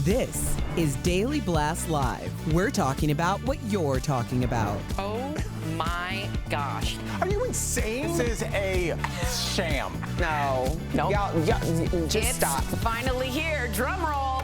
This is Daily Blast Live. We're talking about what you're talking about. Oh my gosh. Are you insane? This is a sham. No. Nope. Y'all, just It's stop. finally here. Drum roll.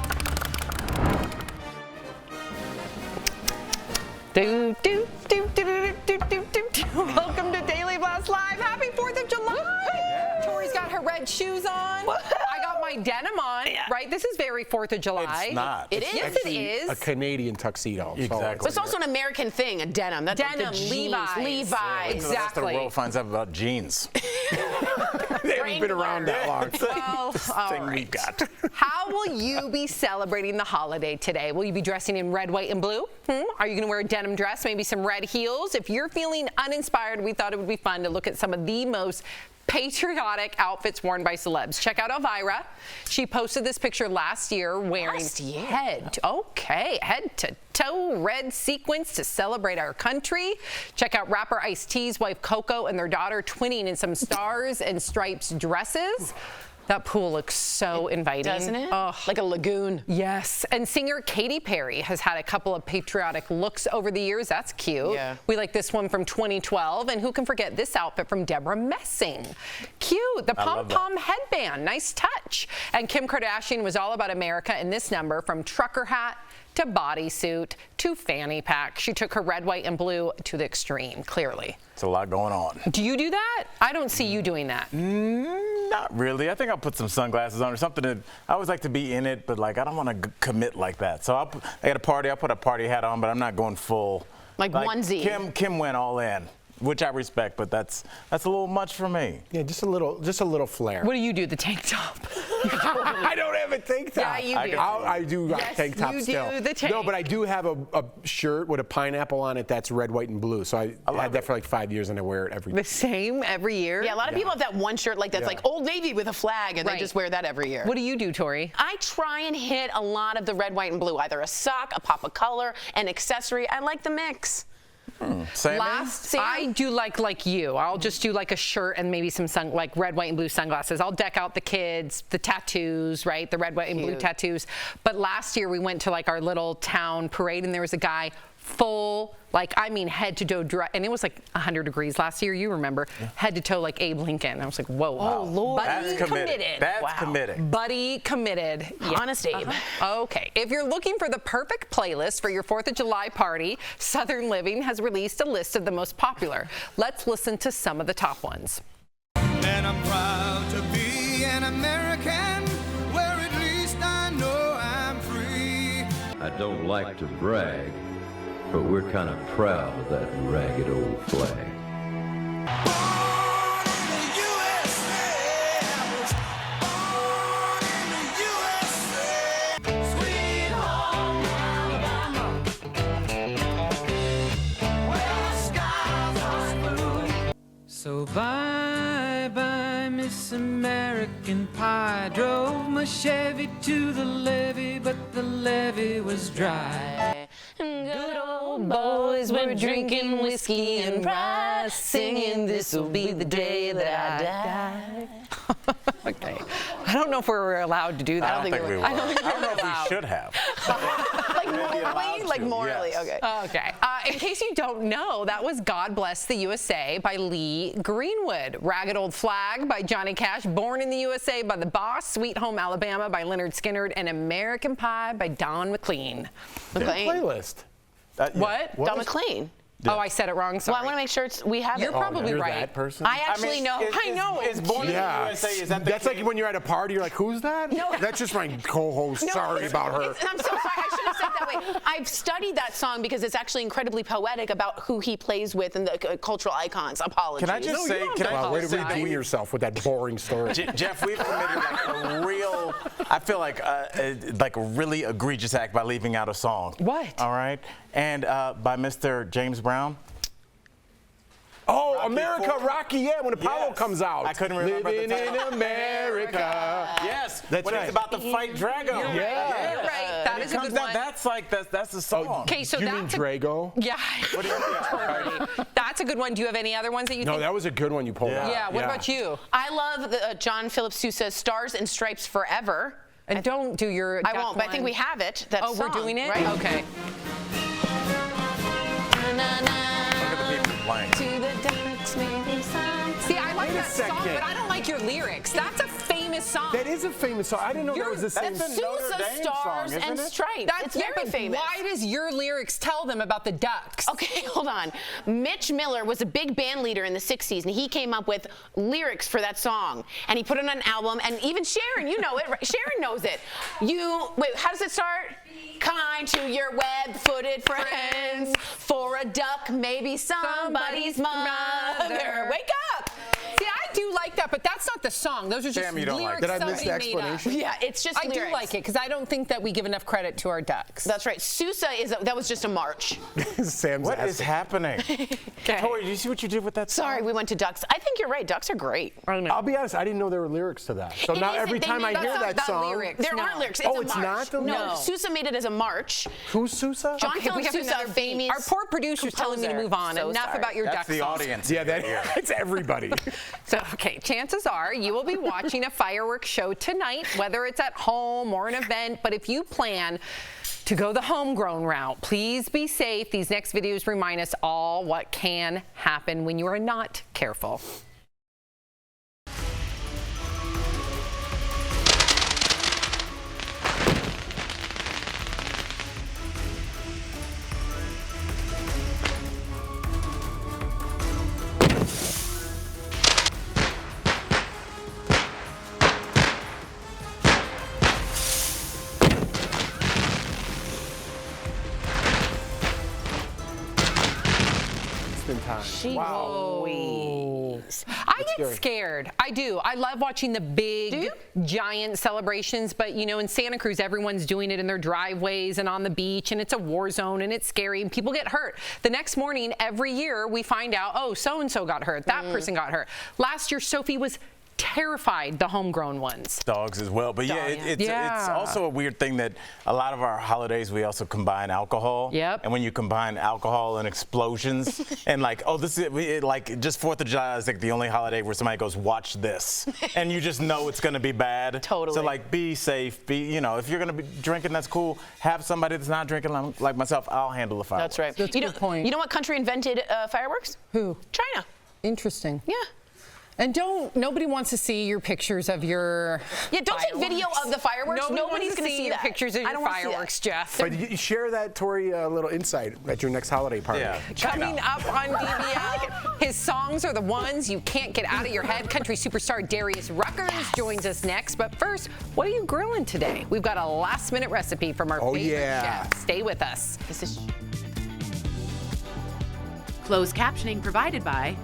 Do, do, do, do, do, do, do, do, do. Welcome to Daily Blast Live. Happy 4th of July. Yeah. Tori's got her red shoes on. I got my denim on, right? This is very 4th of July. It's not. It is. Yes, it is. A Canadian tuxedo. Exactly. But it's also an American thing, a denim. That's Denim, like the jeans. Levi's. Levi's. The rest of the Exactly. world finds out about jeans. They haven't been around that long. Well, all Thing we right. got. How will you be celebrating the holiday today? Will you be dressing in red, white, and blue? Are you going to wear a denim dress, maybe some red heels? If you're feeling uninspired, we thought it would be fun to look at some of the most patriotic outfits worn by celebs. Check out Elvira. She posted this picture last year wearing head to toe red sequins to celebrate our country. Check out rapper Ice-T's wife Coco and their daughter twinning in some stars and stripes dresses. That pool looks so inviting. Doesn't it? Oh. Like a lagoon. Yes, and singer Katy Perry has had a couple of patriotic looks over the years. That's cute. Yeah. We like this one from 2012, and who can forget this outfit from Deborah Messing? Cute, the pom-pom headband, nice touch. And Kim Kardashian was all about America in this number, from trucker hat to bodysuit to fanny pack. She took her red, white, and blue to the extreme, clearly. It's a lot going on. Do you do that? I don't see you doing that. Not really. I think I'll put some sunglasses on or something. I always like to be in it, but like I don't want to commit like that. So I had a party. I'll put a party hat on, but I'm not going full. Like onesie. Kim went all in, which I respect, but that's a little much for me. Yeah, just a little flair. What do you do, the tank top? I don't have a tank top. Yeah, you do. I do Yes, tank top you still. do the tank. No, but I do have a shirt with a pineapple on it that's red, white, and blue. So I had that for like 5 years, and I wear it every The same every year? Yeah, a lot of people have that one shirt like that's like Old Navy with a flag, and Right. they just wear that every year. What do you do, Tori? I try and hit a lot of the red, white, and blue. Either a sock, a pop of color, an accessory. I like the mix. Same. I do like you. I'll just do like a shirt and maybe some like red, white, and blue sunglasses. I'll deck out the kids, the tattoos, right? The red, white, and blue tattoos. But last year we went to like our little town parade, and there was a guy full, like, I mean, head to toe dress, and it was like 100 degrees last year, you remember, head to toe like Abe Lincoln. I was like, whoa. Oh, Lord. Buddy That's committed. That's committed. Buddy committed. Yeah. Honest Abe. Okay. If you're looking for the perfect playlist for your 4th of July party, Southern Living has released a list of the most popular. Let's listen to some of the top ones. And I'm proud to be an American, where at least I know I'm free. I don't like to brag, but we're kind of proud of that ragged old flag. Born in the USA, I was born in the USA. Sweet home Alabama, where the skies are blue. So bye-bye, Miss American Pie. Drove my Chevy to the levee, but the levee was dry. Good old boys were drinking whiskey and rye, singing "This'll be the day that I die." Okay. I don't know if we're allowed to do that. I don't think we were. I don't know if allowed. we should have. Like morally? Like morally, yes. okay. Okay. In case you don't know, that was God Bless the USA by Lee Greenwood. Ragged Old Flag by Johnny Cash. Born in the USA by The Boss. Sweet Home Alabama by Leonard Skinner. And American Pie by Don McLean. playlist. What? Don McLean. Oh, I said it wrong. Sorry. Well, I want to make sure we have You're it. probably You're right. that person? I actually know. I know. Is Born in the USA, is that the That's like when you're at a party, you're like, who's that? No. That's just my co-host. No, Sorry about her. I'm so sorry. I should have said it that way. I've studied that song because it's actually incredibly poetic about who he plays with and the cultural icons. Apologies. Can I just say? Can Wow, I way to just say? redeem yourself with that boring story. Jeff, we've committed like a real, I feel like a really egregious act by leaving out a song. What? All right. And by Mr. James Brown. Oh, Rocky America, IV. Rocky, yeah, when Apollo Yes. comes out. I couldn't remember Living the title. in America. Yes. That's when right. he's about to fight Drago. Yeah. You're right. That is a good one. That's like that's the song. Okay, so You mean that's Drago? Yeah. What do you think? That's a good one. Do you have any other ones that you No, think? that was a good one you pulled out. Yeah. What about you? I love John Philip Sousa's "Stars and Stripes Forever." And don't do your I duck won't, but I think we one. have it. That Oh, we're song, doing it? right? Okay. Look at the people playing. To the ducks, maybe some. See, I like Wait a that song, second. but I don't like your lyrics. That's a famous song. That is a famous song. I didn't know that was the same. That's a Notre Sousa Dame Stars song, and isn't it? Stripes. It's very but famous. Why does your lyrics tell them about the ducks? Okay, hold on. Mitch Miller was a big band leader in the 60s, and he came up with lyrics for that song. And he put it on an album, and even Sharon, you know it, right? Sharon knows it. Wait, how does it start? Kind to your web-footed friends. For a duck, maybe somebody's mother. Wake up! See, I do like that, but that's not the song. Those are just Sam, you don't like lyrics it. Did I miss somebody the made up. explanation? Yeah, it's just I lyrics. do like it because I don't think that we give enough credit to our ducks. That's right. Sousa that was just a march. Sam's What is asking. happening? Tori, did you see what you did with that song? Sorry, we went to ducks. I think you're right. Ducks are great. I'll be honest, I didn't know there were lyrics to that. So It now isn't. every They time I made hear that that song. song, Lyrics. There No. aren't lyrics. Oh, It's it's a not march. the No, lyrics? Sousa made it as a march. who's Sousa? John Okay, we have Philip Sousa, another famous. beat. Our poor producer's telling me to move on. So Enough sorry. about your That's duck the song. audience. Yeah, it's everybody. So, okay, chances are you will be watching a fireworks show tonight, whether it's at home or an event. But if you plan to go the homegrown route, please be safe. These next videos remind us all what can happen when you are not careful. Instant time. Wow. I get scared. I do. I love watching the big, giant celebrations, but you know, in Santa Cruz, everyone's doing it in their driveways and on the beach, and it's a war zone, and it's scary, and people get hurt. The next morning, every year, we find out, oh, so-and-so got hurt, that person got hurt. Last year, Sophie was terrified, the homegrown ones. Dogs as well. But yeah, it's also a weird thing that a lot of our holidays, we also combine alcohol. Yep. And when you combine alcohol and explosions and like, oh, this is like just 4th of July is like the only holiday where somebody goes, watch this. And you just know it's going to be bad. Totally. So like, be safe. You know, if you're going to be drinking, that's cool. Have somebody that's not drinking like myself. I'll handle the fireworks. That's right. That's a good point. You know what country invented fireworks? Who? China. Interesting. Yeah. And nobody wants to see your pictures of your Yeah, don't take video fireworks. of the fireworks. Nobody's going to see that. your pictures of I your don't wanna see that. fireworks, Jeff. But you share that, Tori, little insight at your next holiday party. Yeah. Coming up on DBL, his songs are the ones you can't get out of your head. Country superstar Darius Ruckers joins us next. But first, what are you grilling today? We've got a last-minute recipe from our favorite chef. Stay with us. Closed captioning provided by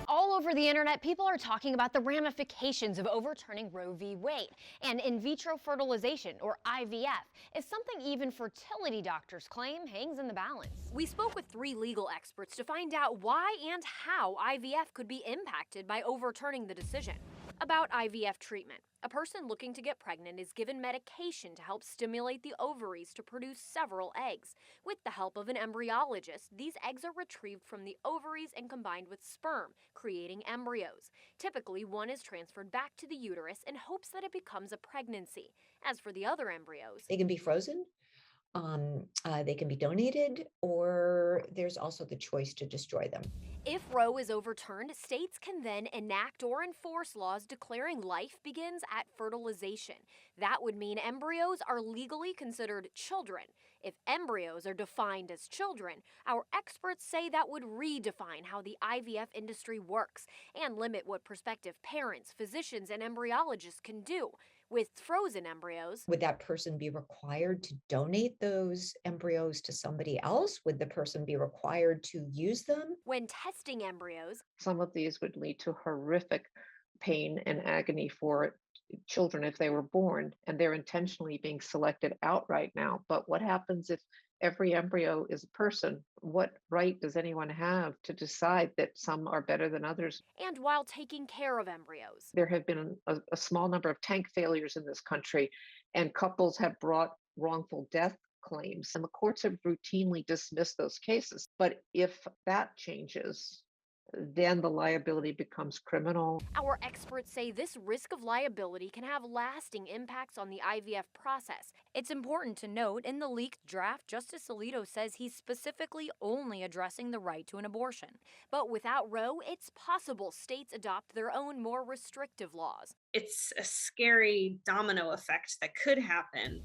All over the internet, people are talking about the ramifications of overturning Roe v. Wade. And in vitro fertilization, or IVF, is something even fertility doctors claim hangs in the balance. We spoke with 3 legal experts to find out why and how IVF could be impacted by overturning the decision. About IVF treatment. A person looking to get pregnant is given medication to help stimulate the ovaries to produce several eggs. With the help of an embryologist, these eggs are retrieved from the ovaries and combined with sperm, creating embryos. Typically, one is transferred back to the uterus in hopes that it becomes a pregnancy. As for the other embryos, they can be frozen, they can be donated, or there's also the choice to destroy them. if Roe is overturned, states can then enact or enforce laws declaring life begins at fertilization. That would mean embryos are legally considered children. If embryos are defined as children, our experts say that would redefine how the IVF industry works and limit what prospective parents, physicians, and embryologists can do. With frozen embryos, would that person be required to donate those embryos to somebody else? Would the person be required to use them? When testing embryos, some of these would lead to horrific pain and agony for children if they were born, and they're intentionally being selected out right now. But what happens if every embryo is a person? What right does anyone have to decide that some are better than others? And while taking care of embryos, there have been a small number of tank failures in this country, and couples have brought wrongful death claims, and the courts have routinely dismissed those cases. But if that changes, then the liability becomes criminal. Our experts say this risk of liability can have lasting impacts on the IVF process. It's important to note, in the leaked draft, Justice Alito says he's specifically only addressing the right to an abortion. But without Roe, it's possible states adopt their own more restrictive laws. It's a scary domino effect that could happen.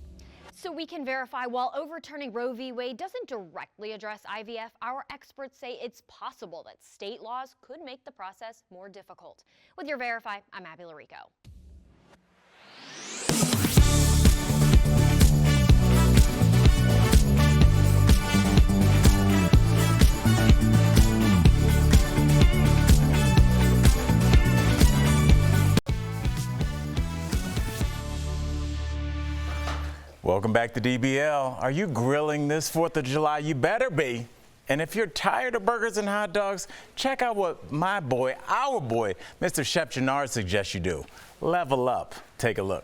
So we can verify, while overturning Roe v. Wade doesn't directly address IVF, our experts say it's possible that state laws could make the process more difficult. With your Verify, I'm Abby Larico. Welcome back to DBL. Are you grilling this 4th of July? You better be. And if you're tired of burgers and hot dogs, check out what my boy, our boy, Mr. Chef Gennard suggests you do. Level up. Take a look.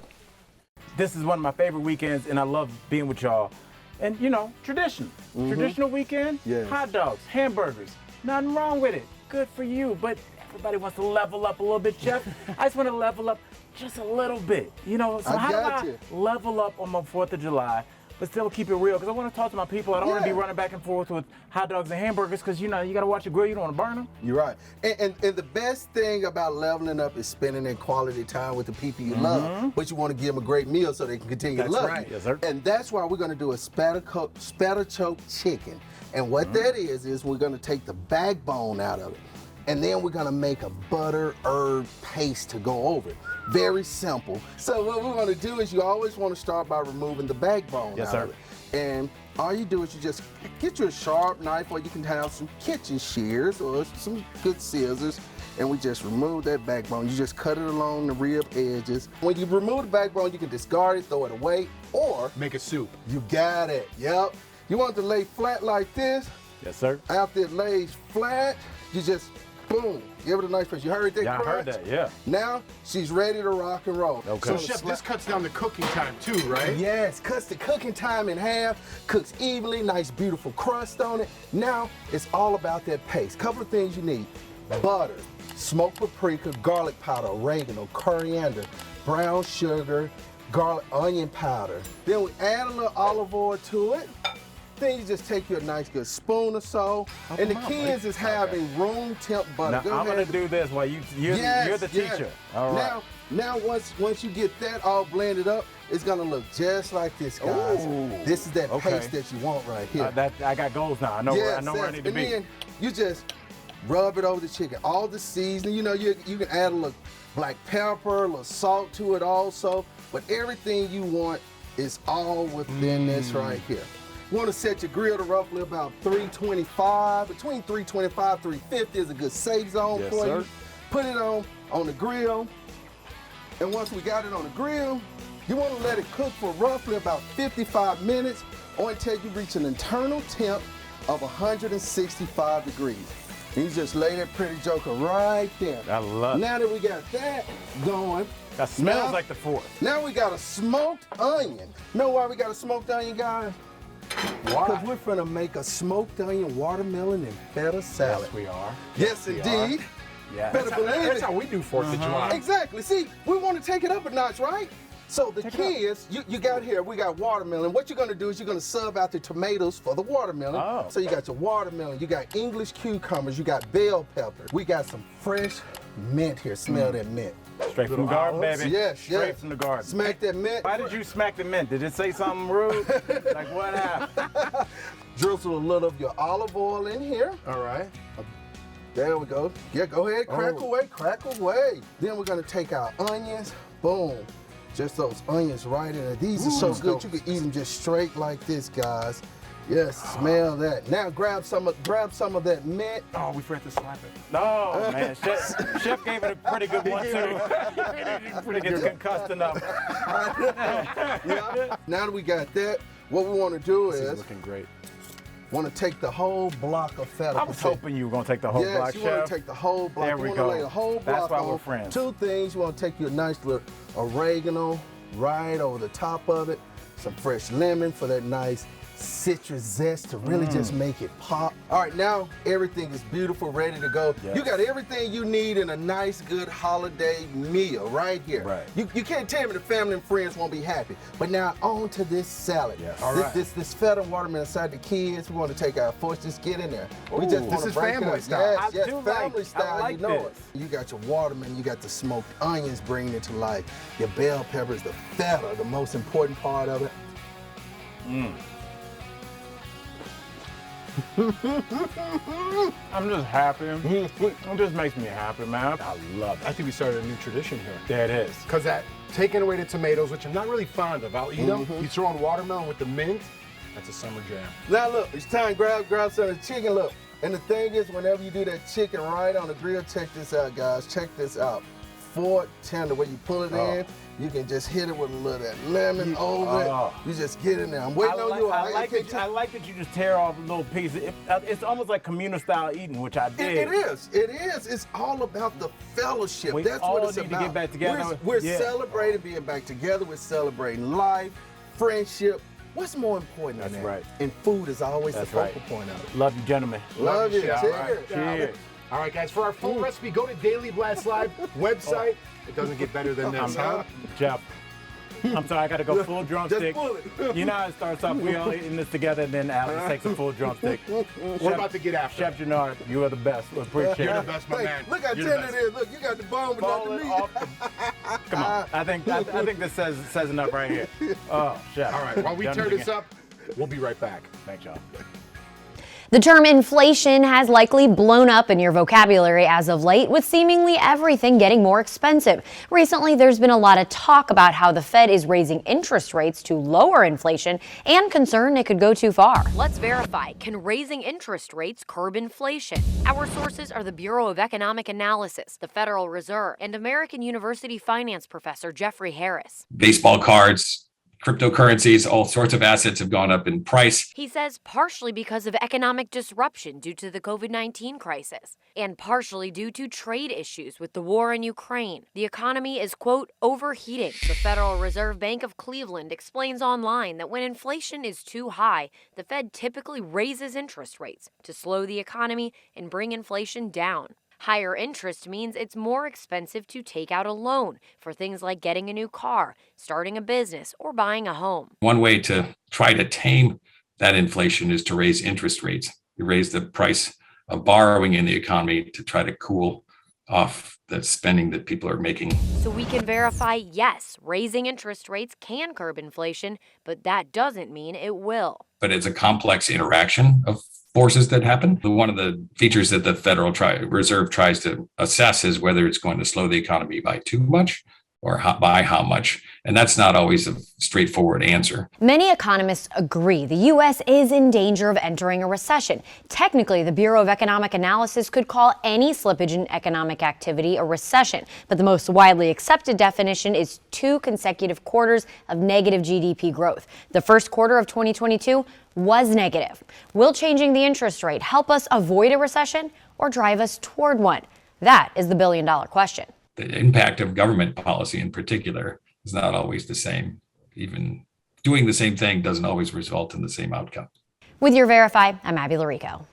This is one of my favorite weekends, and I love being with y'all. And, you know, traditional. Traditional weekend, hot dogs, hamburgers. Nothing wrong with it. Good for you. But everybody wants to level up a little bit, Chef. I just want to level up just a little bit, you know. So how do I level up on my 4th of July, but still keep it real? Because I want to talk to my people. I don't want to be running back and forth with hot dogs and hamburgers, because, you know, you got to watch your grill. You don't want to burn them. You're right. And the best thing about leveling up is spending in quality time with the people you love, but you want to give them a great meal so they can continue to love you. Yes, sir. And that's why we're going to do a spatachok chicken. And what that is we're going to take the backbone out of it. And then we're gonna make a butter herb paste to go over it. Very simple. So what we're gonna do is you always wanna start by removing the backbone out of it. And all you do is you just get you a sharp knife, or you can have some kitchen shears or some good scissors, and we just remove that backbone. You just cut it along the rib edges. When you remove the backbone, you can discard it, throw it away, or make a soup. You got it, yep. You want it to lay flat like this. Yes, sir. After it lays flat, you just boom, give it a nice press. You heard that? Yeah, I heard that, yeah. Now she's ready to rock and roll. Okay. So Chef, this cuts down the cooking time too, right? Yes, cuts the cooking time in half, cooks evenly, nice beautiful crust on it. Now it's all about that paste. Couple of things you need: butter, smoked paprika, garlic powder, oregano, coriander, brown sugar, garlic, onion powder. Then we add a little olive oil to it. Then you just take your nice good spoon or so, and the key is having room temp butter. Now, I'm gonna do this while you're the teacher. All right. Now once you get that all blended up, it's gonna look just like this, guys. Ooh, this is that paste that you want right here. I got goals now. I know where I need to be. And then you just rub it over the chicken. All the seasoning, you know, you can add a little black pepper, a little salt to it also, but everything you want is all within this right here. You want to set your grill to roughly about 325. Between 325 and 350 is a good safe zone for you. Put it on the grill. And once we got it on the grill, you want to let it cook for roughly about 55 minutes, or until you reach an internal temp of 165 degrees. And you just lay that pretty joker right there. I love it. Now that we got that going. That smells like the 4th. Now we got a smoked onion. Know why we got a smoked onion, guys? Why? Because we're gonna make a smoked onion, watermelon, and feta salad. Yes, we are. Yes, indeed. Yeah. Better believe it. That's how we do 4th of July. Exactly. See, we want to take it up a notch, right? So the key is, you got here, we got watermelon. What you're gonna do is you're gonna sub out the tomatoes for the watermelon. Oh. So you got your watermelon, you got English cucumbers, you got bell pepper. We got some fresh mint here. Smell that mint. Straight from the garden, baby. Yes, Straight from the garden. Smack that mint. Why did you smack the mint? Did it say something rude? Like, what happened? Drizzle a little of your olive oil in here. All right. There we go. Yeah, go ahead, crack away, crack away. Then we're gonna take our onions. Boom. Just those onions right in there. These are so good. You can eat them just straight like this, guys. Yes, smell that. Now grab some of that mint. Oh, we forgot to slap it. No, man. Chef gave it a pretty good one, too. Pretty good concussed enough. Yeah. Now that we got that, what we want to do is looking great. Want to take the whole block of feta. I was hoping you were going to take the whole block, Chef. Yes, you want to take the whole block. There we you go. want to lay the whole block. That's why on. we're friends. Two things. You want to take your nice little oregano right over the top of it. Some fresh lemon for that nice citrus zest to really just make it pop. All right, now everything is beautiful, ready to go. Yes. You got everything you need in a nice, good holiday meal right here. Right. You can't tell me the family and friends won't be happy. But now on to this salad. Yes. All right. This feta watermelon inside the kids. We want to take our force. Just get in there. We just want to break it up. style. Yes, I family style. like you know this. it. You got your watermelon. You got the smoked onions bringing it to life. Your bell peppers, the feta, the most important part of it. I'm just happy. It just makes me happy, man. I love it. I think we started a new tradition here. There it is. Because that taking away the tomatoes, which I'm not really fond of, I'll eat them. You throw in watermelon with the mint, that's a summer jam. Now look, it's time to grab some of the chicken. Look, and the thing is, whenever you do that chicken right on the grill, check this out, guys. Check this out. Fork tender, when you pull it in, you can just hit it with a little of that lemon over it. You just get in there. I'm waiting on you. I like that you just tear off a little piece. It's almost like communal style eating, which I did. It is. It's all about the fellowship. That's what it's need about. to get back together. We're celebrating being back together. We're celebrating life, friendship. What's more important than that? Right. And food is always the focal point of it. Love you, gentlemen. Love you. Cheers. Cheers. All right, guys, for our full recipe, go to Daily Blast Live website. It doesn't get better than this, huh? Jeff, I'm sorry, I got to go full drumstick. Just pull it. You know how it starts off. We all eating this together, and then Alex takes a full drumstick. We're about to get after Chef Gennard, you are the best. We appreciate You're it. the best, my man. Look how tender it is. Look, you got the bone, but not the Falling meat. off the- Come on. I think this says enough right here. Oh, Chef. All right, while we Done tear it this again. up, we'll be right back. Thanks, y'all. The term inflation has likely blown up in your vocabulary as of late, with seemingly everything getting more expensive. Recently, there's been a lot of talk about how the Fed is raising interest rates to lower inflation and concern it could go too far. Let's verify. Can raising interest rates curb inflation? Our sources are the Bureau of Economic Analysis, the Federal Reserve, and American University finance professor Jeffrey Harris. Baseball cards, cryptocurrencies, all sorts of assets have gone up in price. He says partially because of economic disruption due to the COVID-19 crisis, and partially due to trade issues with the war in Ukraine. The economy is, quote, overheating. The Federal Reserve Bank of Cleveland explains online that when inflation is too high, the Fed typically raises interest rates to slow the economy and bring inflation down. Higher interest means it's more expensive to take out a loan for things like getting a new car, starting a business, or buying a home. One way to try to tame that inflation is to raise interest rates. You raise the price of borrowing in the economy to try to cool off the spending that people are making. So we can verify, yes, raising interest rates can curb inflation, but that doesn't mean it will. But it's a complex interaction of forces that happen. One of the features that the Federal Reserve tries to assess is whether it's going to slow the economy by too much or by how much. And that's not always a straightforward answer. Many economists agree the U.S. is in danger of entering a recession. Technically, the Bureau of Economic Analysis could call any slippage in economic activity a recession, but the most widely accepted definition is 2 consecutive quarters of negative GDP growth. The first quarter of 2022 was negative. Will changing the interest rate help us avoid a recession or drive us toward one? That is the billion-dollar question. The impact of government policy in particular is not always the same. Even doing the same thing doesn't always result in the same outcome. With your Verify, I'm Abby Larico.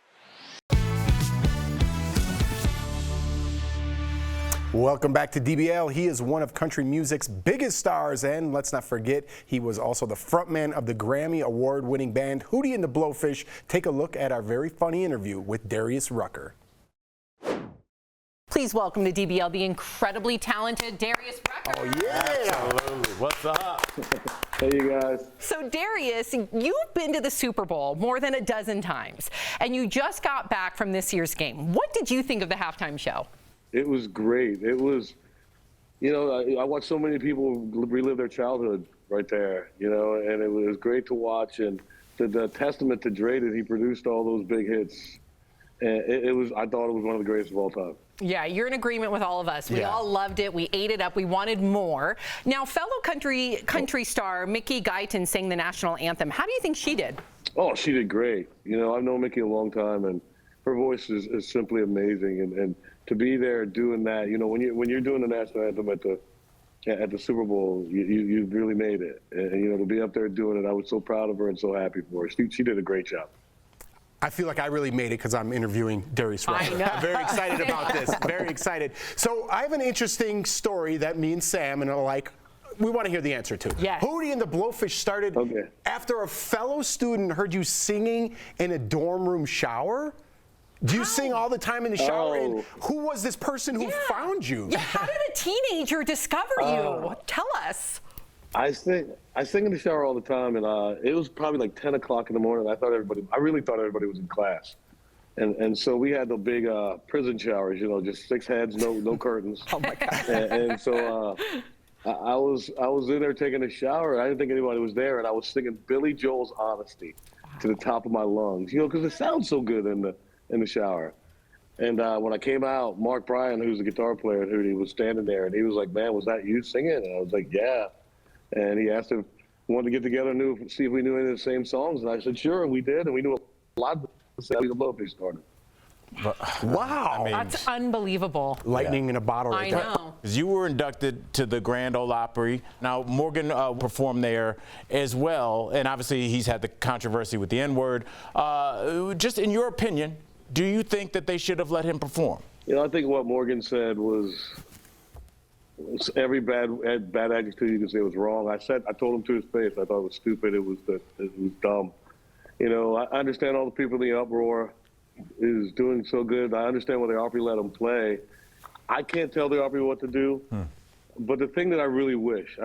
Welcome back to DBL. He is one of country music's biggest stars, and let's not forget, he was also the frontman of the Grammy award-winning band Hootie and the Blowfish. Take a look at our very funny interview with Darius Rucker. Please welcome to DBL the incredibly talented Darius Rucker. Oh, yeah. Absolutely. What's up? Hey, you guys. So, Darius, you've been to the Super Bowl more than a dozen times, and you just got back from this year's game. What did you think of the halftime show? It was great. It was, you know, I watched so many people relive their childhood right there, you know, and it was great to watch. And the testament to Dre that he produced all those big hits. And I thought it was one of the greatest of all time. Yeah, you're in agreement with all of us. We all loved it. We ate it up. We wanted more. Now, fellow country star Mickey Guyton sang the national anthem. How do you think she did? Oh, she did great. You know, I've known Mickey a long time, and her voice is simply amazing. And to be there doing that, you know, when you're doing the national anthem at the at the Super Bowl, you really made it. And, you know, to be up there doing it, I was so proud of her and so happy for her. She did a great job. I feel like I really made it because I'm interviewing Darius Rucker. I'm very excited about this. Very excited. So I have an interesting story that me and Sam and we want to hear the answer to. Yes. Hootie and the Blowfish started after a fellow student heard you singing in a dorm room shower. Do you sing all the time in the shower? Oh. And who was this person who found you? Yeah, how did a teenager discover you? Tell us. I sing in the shower all the time, and it was probably like 10 o'clock in the morning. I really thought everybody was in class. And so we had the big prison showers, you know, just 6 heads, no curtains. Oh my God. And so I was in there taking a shower, and I didn't think anybody was there, and I was singing Billy Joel's Honesty to the top of my lungs, you know, because it sounds so good in the shower. And when I came out, Mark Bryan, who's the guitar player at Hootie, was standing there, and he was like, "Man, was that you singing?" And I was like, "Yeah." And he asked if we wanted to get together and see if we knew any of the same songs. And I said, "Sure," and we did, and we knew a lot of the Blowfish started. Wow. I mean, That's unbelievable. Lightning in a bottle right there. I know. You were inducted to the Grand Ole Opry. Now, Morgan performed there as well, and obviously he's had the controversy with the N-word. Just in your opinion, do you think that they should have let him perform? You know, I think what Morgan said was every bad adjective you can say was wrong. I told him to his face, I thought it was stupid. It was dumb. You know, I understand all the people in the uproar is doing so good. I understand why the Opry let him play. I can't tell the Opry what to do. But the thing that I really wish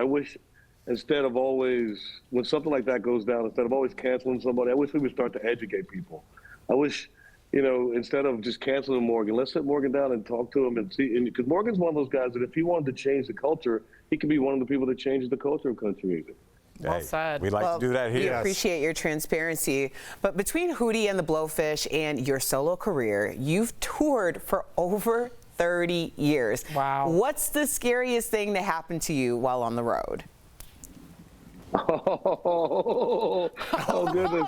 instead of always, when something like that goes down, instead of always canceling somebody, I wish we would start to educate people. I wish, you know, instead of just canceling Morgan, let's sit Morgan down and talk to him and see. Because Morgan's one of those guys that if he wanted to change the culture, he could be one of the people that changes the culture of country music. Well said. We like to do that here. We appreciate your transparency. But between Hootie and the Blowfish and your solo career, you've toured for over 30 years. Wow. What's the scariest thing that happened to you while on the road? Oh goodness.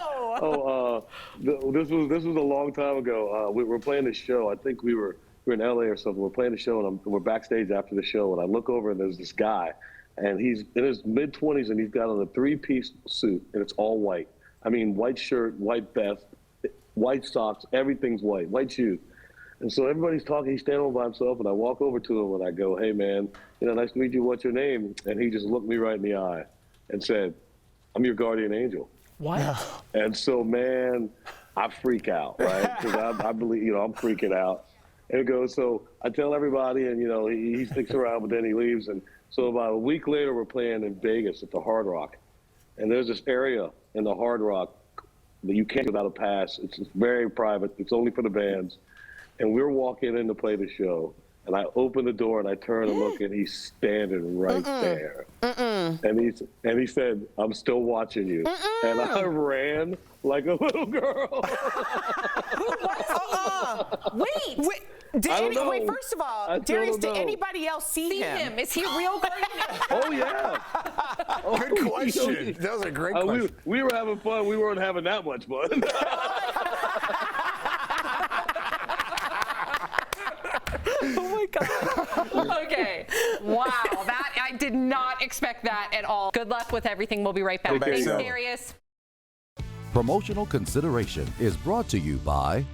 This was a long time ago. We were playing this show. I think we were in LA or something. We're playing the show, and we're backstage after the show, and I look over and there's this guy, and he's in his mid-20s, and he's got on a 3-piece suit, and it's all white. I mean, white shirt, white vest, white socks, everything's white shoes. And so everybody's talking, he's standing by himself, and I walk over to him and I go, "Hey man, you know, nice to meet you, what's your name?" And he just looked me right in the eye and said, "I'm your guardian angel." What? And so, man, I freak out, right? Because I believe, you know, I'm freaking out. And it goes, so I tell everybody, and, you know, he sticks around, but then he leaves. And so about a week later, we're playing in Vegas at the Hard Rock. And there's this area in the Hard Rock that you can't get without a pass. It's very private. It's only for the bands. And we're walking in to play the show. And I open the door and I turn and look, and he's standing right there. And he said, "I'm still watching you." And I ran like a little girl. Wait. Wait, first of all, Darius, did anybody else see him? Is he a real guardian? Oh, yeah. Good question. That was a great question. We were having fun. We weren't having that much fun. Oh my God. Okay. Wow. That I did not expect that at all. Good luck with everything. We'll be right back. Thanks, Darius. Promotional consideration is brought to you by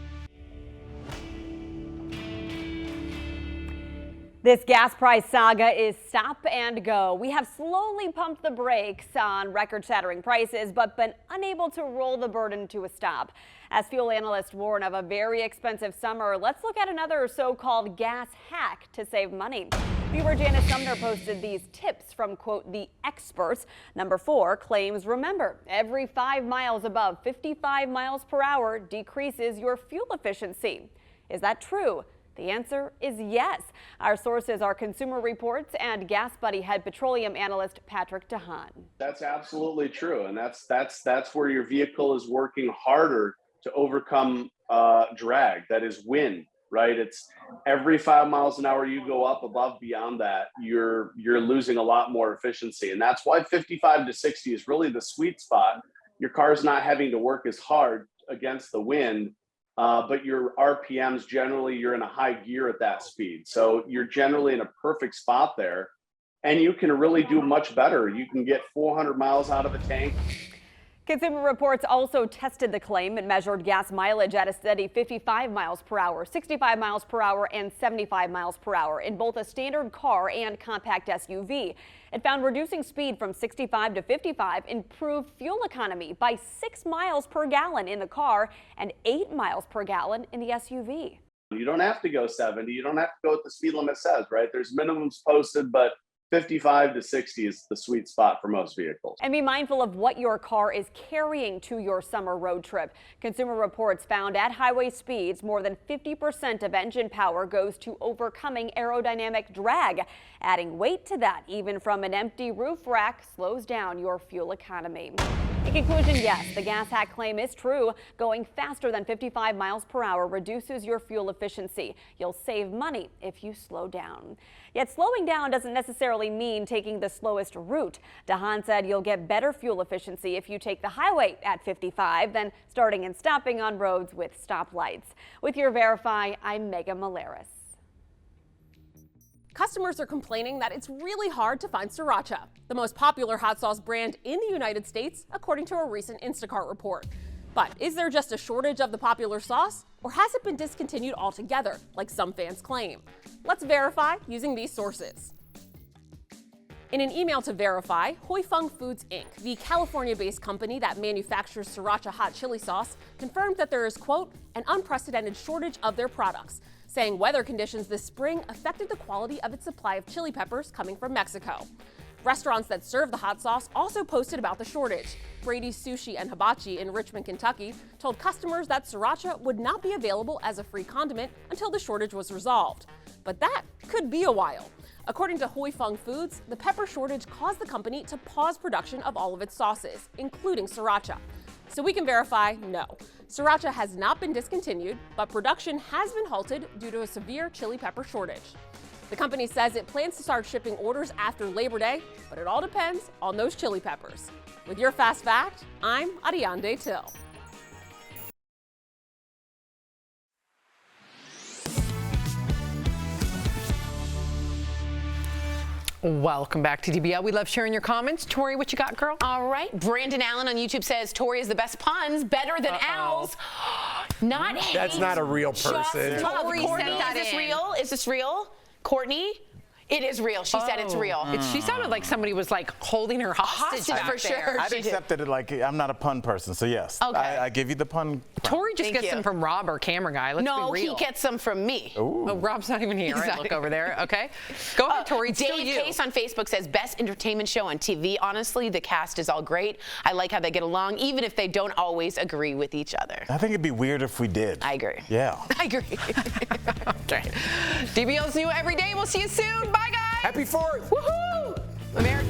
This gas price saga is stop and go. We have slowly pumped the brakes on record-shattering prices, but been unable to roll the burden to a stop. As fuel analysts warn of a very expensive summer, let's look at another so-called gas hack to save money. Viewer Janice Sumner posted these tips from, quote, the experts. Number 4 claims, remember, every 5 miles above 55 miles per hour decreases your fuel efficiency. Is that true? The answer is yes. Our sources are Consumer Reports and Gas Buddy head petroleum analyst Patrick DeHaan. That's absolutely true, and that's where your vehicle is working harder to overcome drag. That is wind, right? It's every 5 miles an hour you go up above beyond that, you're losing a lot more efficiency, and that's why 55 to 60 is really the sweet spot. Your car's not having to work as hard against the wind. But your RPMs, generally, you're in a high gear at that speed. So you're generally in a perfect spot there. and you can really do much better. You can get 400 miles out of a tank. Consumer Reports also tested the claim and measured gas mileage at a steady 55 miles per hour, 65 miles per hour, and 75 miles per hour in both a standard car and compact SUV. It found reducing speed from 65 to 55 improved fuel economy by 6 miles per gallon in the car and 8 miles per gallon in the SUV. You don't have to go 70. You don't have to go what the speed limit says, right? There's minimums posted, but 55 to 60 is the sweet spot for most vehicles. And be mindful of what your car is carrying to your summer road trip. Consumer Reports found at highway speeds, more than 50% of engine power goes to overcoming aerodynamic drag. Adding weight to that, even from an empty roof rack, slows down your fuel economy. In conclusion, yes, the gas hack claim is true. Going faster than 55 miles per hour reduces your fuel efficiency. You'll save money if you slow down. Yet slowing down doesn't necessarily mean taking the slowest route. DeHaan said you'll get better fuel efficiency if you take the highway at 55 than starting and stopping on roads with stoplights. With your Verify, I'm Megan Malaris. Customers are complaining that it's really hard to find Sriracha, the most popular hot sauce brand in the United States, according to a recent Instacart report. But is there just a shortage of the popular sauce, or has it been discontinued altogether, like some fans claim? Let's verify using these sources. In an email to Verify, Hoi Fung Foods Inc., the California-based company that manufactures Sriracha hot chili sauce, confirmed that there is, quote, an unprecedented shortage of their products, saying weather conditions this spring affected the quality of its supply of chili peppers coming from Mexico. Restaurants that serve the hot sauce also posted about the shortage. Brady's Sushi and Hibachi in Richmond, Kentucky, told customers that Sriracha would not be available as a free condiment until the shortage was resolved. But that could be a while. According to Hoi Fung Foods, the pepper shortage caused the company to pause production of all of its sauces, including Sriracha. So we can verify, no. Sriracha has not been discontinued, but production has been halted due to a severe chili pepper shortage. The company says it plans to start shipping orders after Labor Day, but it all depends on those chili peppers. With your Fast Fact, I'm Ariande Till. Welcome back to DBL. We love sharing your comments. Tori, what you got, girl? All right. Brandon Allen on YouTube says Tori is the best puns, better than Al's. Not That's not a real person. Tori Courtney, is this real? Is this real? Courtney? It is real. She said it's real. She sounded like somebody was like holding her hostage back for sure. I'd accepted it like I'm not a pun person, so yes. Okay. I give you the pun. Tori just gets them from Rob, our camera guy. Let's no, be real. he gets them from me. Ooh. Oh, Rob's not even here. Right, look over there. Okay. Go ahead, Tori. It's still Dave you. Case on Facebook says best entertainment show on TV. Honestly, the cast is all great. I like how they get along, even if they don't always agree with each other. I think it'd be weird if we did. I agree. Yeah. I agree. Okay. DBL's new every day. We'll see you soon. Bye, guys. Happy 4th. Woohoo! America.